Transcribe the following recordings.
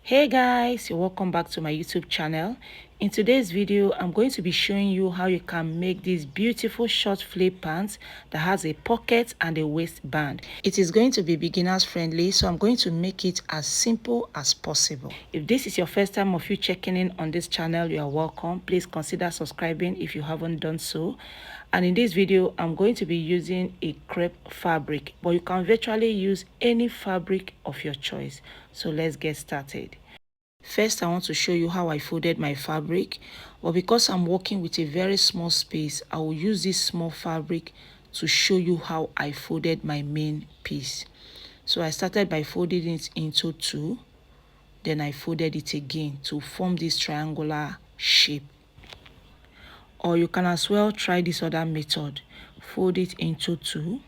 Hey guys, you're welcome back to my YouTube channel. In today's video, I'm going to be showing you how you can make this beautiful short flip pants that has a pocket and a waistband. It is going to be beginners friendly, so I'm going to make it as simple as possible. If this is your first time of you checking in on this channel, you are welcome. Please consider subscribing if you haven't done so. And in this video, I'm going to be using a crepe fabric, but you can virtually use any fabric of your choice. So let's get started. First, I want to show you how I folded my fabric, but because I'm working with a very small space, I will use this small fabric to show you how I folded my main piece. So I started by folding it into two, then I folded it again to form this triangular shape. Or you can as well try this other method. Fold it into two,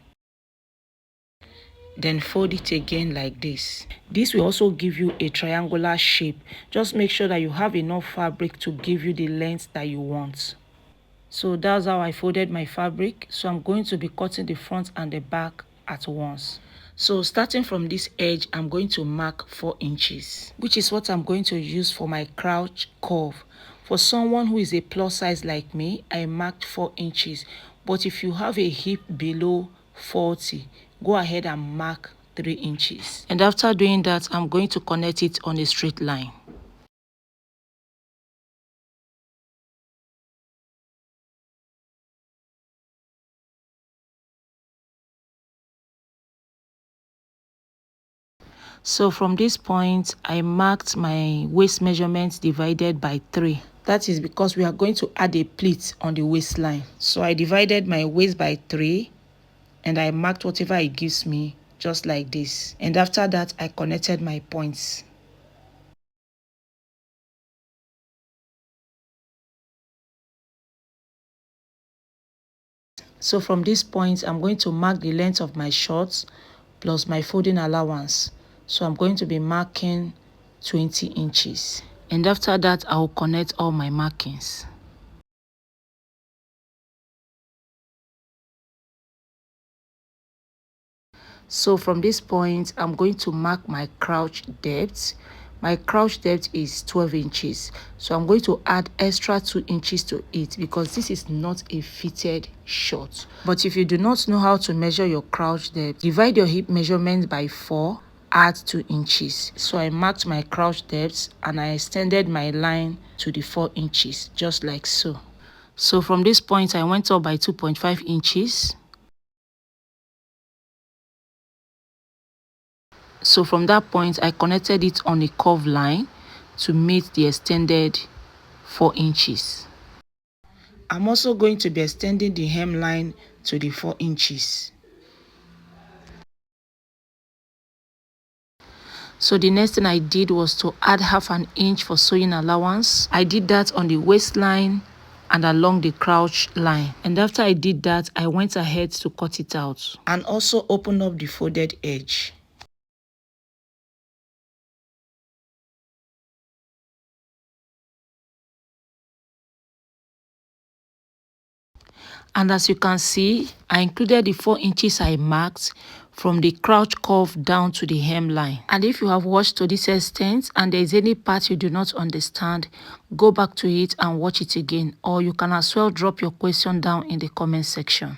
then fold it again like this. This will also give you a triangular shape. Just make sure that you have enough fabric to give you the length that you want. So that's how I folded my fabric. So I'm going to be cutting the front and the back at once. So starting from this edge, I'm going to mark 4 inches, which is what I'm going to use for my crouch curve. For someone who is a plus size like me, I marked 4 inches. But if you have a hip below 40, go ahead and mark 3 inches. And after doing that, I'm going to connect it on a straight line. So from this point, I marked my waist measurements divided by 3. That is because we are going to add a pleat on the waistline. So I divided my waist by 3 and I marked whatever it gives me, just like this. And after that, I connected my points. So from this point, I'm going to mark the length of my shorts plus my folding allowance. So I'm going to be marking 20 inches. And after that, I'll connect all my markings. So from this point, I'm going to mark my crouch depth. My crouch depth is 12 inches. So I'm going to add extra 2 inches to it because this is not a fitted short. But if you do not know how to measure your crouch depth, divide your hip measurement by 4, add 2 inches. So I marked my crouch depth and I extended my line to the 4 inches, just like so. So from this point, I went up by 2.5 inches. So from that point, I connected it on a curved line to meet the extended 4 inches. I'm also going to be extending the hemline to the 4 inches. So the next thing I did was to add half an inch for sewing allowance. I did that on the waistline and along the crouch line. And after I did that, I went ahead to cut it out and also open up the folded edge. And as you can see, I included the 4 inches I marked from the crouch curve down to the hemline. And if you have watched to this extent and there is any part you do not understand, go back to it and watch it again. Or you can as well drop your question down in the comment section.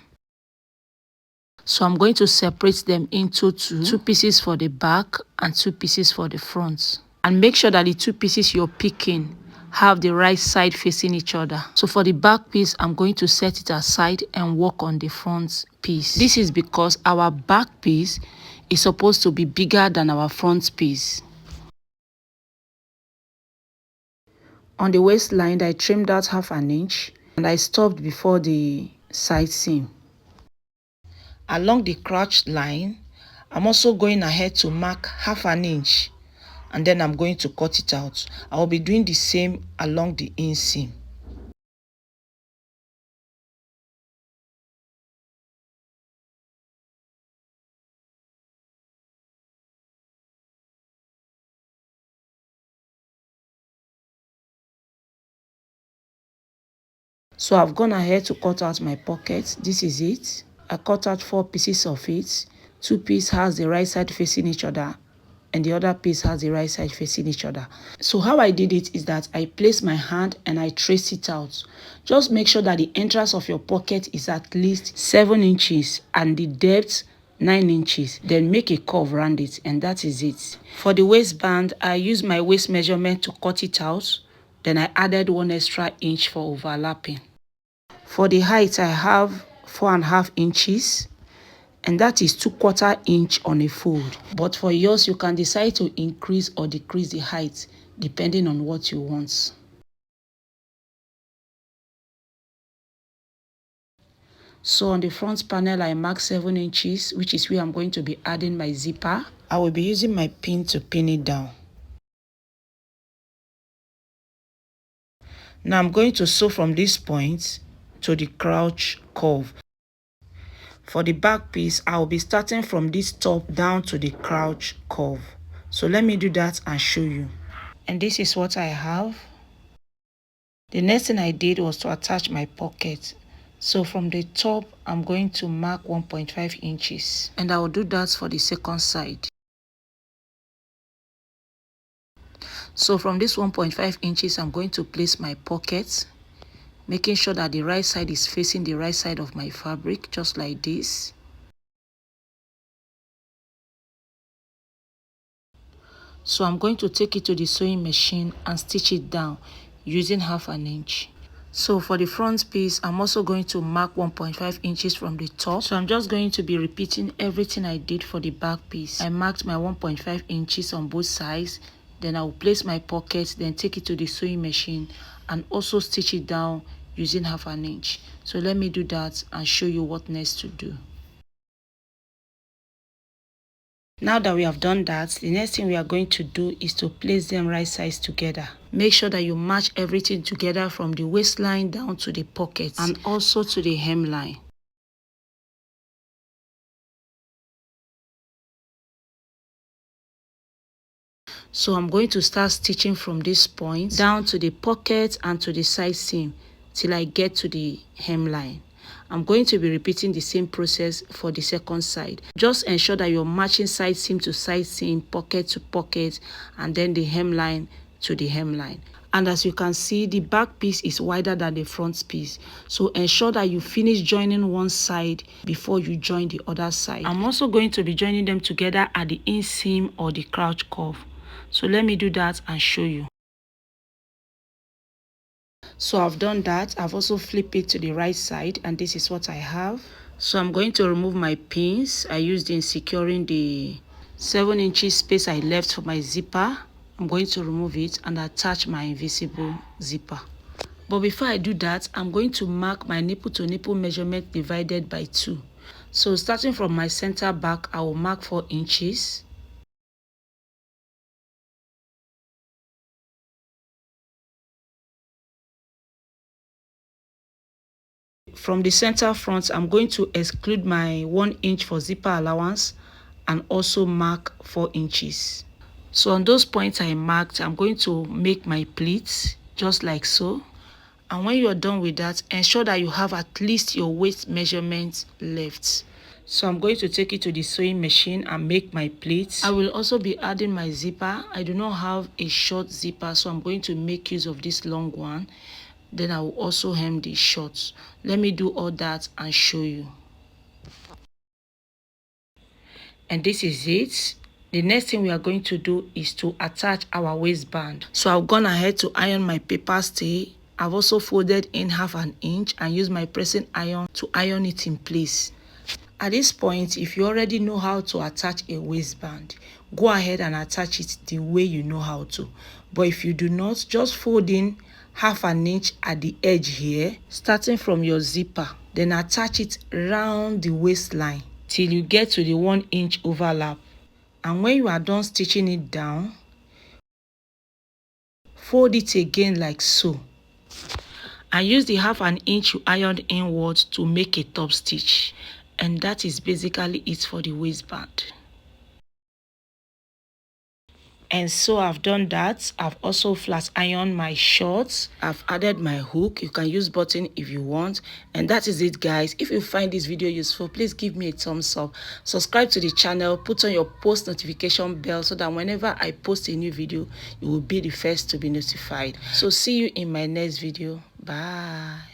So I'm going to separate them into two pieces for the back and 2 pieces for the front. And make sure that the 2 pieces you're picking have the right side facing each other. So for the back piece, I'm going to set it aside and work on the front piece. This is because our back piece is supposed to be bigger than our front piece. On the waistline, I trimmed out half an inch and I stopped before the side seam. Along the crotch line, I'm also going ahead to mark half an inch and then I'm going to cut it out. I will be doing the same along the inseam. So I've gone ahead to cut out my pocket. This is it. I cut out 4 pieces of it. 2 pieces has the right side facing each other and the other piece has the right side facing each other. So how I did it is that I place my hand and I trace it out. Just make sure that the entrance of your pocket is at least 7 inches and the depth 9 inches. Then make a curve around it, and that is it. For the waistband, I used my waist measurement to cut it out. Then I added 1 extra inch for overlapping. For the height, I have 4.5 inches. And that is 2/4 inch on a fold. But for yours, you can decide to increase or decrease the height depending on what you want. So on the front panel, I mark 7 inches, which is where I'm going to be adding my zipper. I will be using my pin to pin it down. Now I'm going to sew from this point to the crouch curve. For the back piece, I will be starting from this top down to the crouch curve. So let me do that and show you. And this is what I have. The next thing I did was to attach my pocket. So from the top, I'm going to mark 1.5 inches. And I will do that for the second side. So from this 1.5 inches, I'm going to place my pocket, making sure that the right side is facing the right side of my fabric, just like this. So I'm going to take it to the sewing machine and stitch it down using 1/2 inch. So for the front piece, I'm also going to mark 1.5 inches from the top. So I'm just going to be repeating everything I did for the back piece. I marked my 1.5 inches on both sides. Then I will place my pocket, then take it to the sewing machine and also stitch it down using 1/2 inch. So let me do that and show you what next to do. Now that we have done that, the next thing we are going to do is to place them right sides together. Make sure that you match everything together from the waistline down to the pocket and also to the hemline. So I'm going to start stitching from this point down to the pocket and to the side seam till I get to the hemline. I'm going to be repeating the same process for the second side. Just ensure that you're matching side seam to side seam, pocket to pocket, and then the hemline to the hemline. And as you can see, the back piece is wider than the front piece. So ensure that you finish joining one side before you join the other side. I'm also going to be joining them together at the inseam or the crouch curve. So let me do that and show you. So I've done that. I've also flipped it to the right side, and this is what I have. So I'm going to remove my pins I used in securing the 7 inches space I left for my zipper. I'm going to remove it and attach my invisible zipper. But before I do that, I'm going to mark my nipple to nipple measurement divided by 2. So starting from my center back, I will mark 4 inches. From the center front, I'm going to exclude my 1 inch for zipper allowance and also mark 4 inches. So on those points I marked, I'm going to make my pleats just like so. And when you're done with that, ensure that you have at least your waist measurement left. So I'm going to take it to the sewing machine and make my pleats. I will also be adding my zipper. I do not have a short zipper, so I'm going to make use of this long one. Then I will also hem the shorts. Let me do all that and show you. And this is it. The next thing we are going to do is to attach our waistband. So I've gone ahead to iron my paper stay. I've also folded in 1/2 inch and used my pressing iron to iron it in place. At this point, if you already know how to attach a waistband, go ahead and attach it the way you know how to. But if you do not, just fold in 1/2 inch at the edge here, starting from your zipper. Then attach it round the waistline till you get to the 1 inch overlap. And when you are done stitching it down, fold it again like so. And use the 1/2 inch you ironed inwards to make a top stitch. And that is basically it for the waistband. And so I've done that. I've also flat ironed my shorts. I've added my hook. You can use button if you want. And that is it, guys. If you find this video useful, please give me a thumbs up. Subscribe to the channel. Put on your post notification bell so that whenever I post a new video, you will be the first to be notified. So see you in my next video. Bye.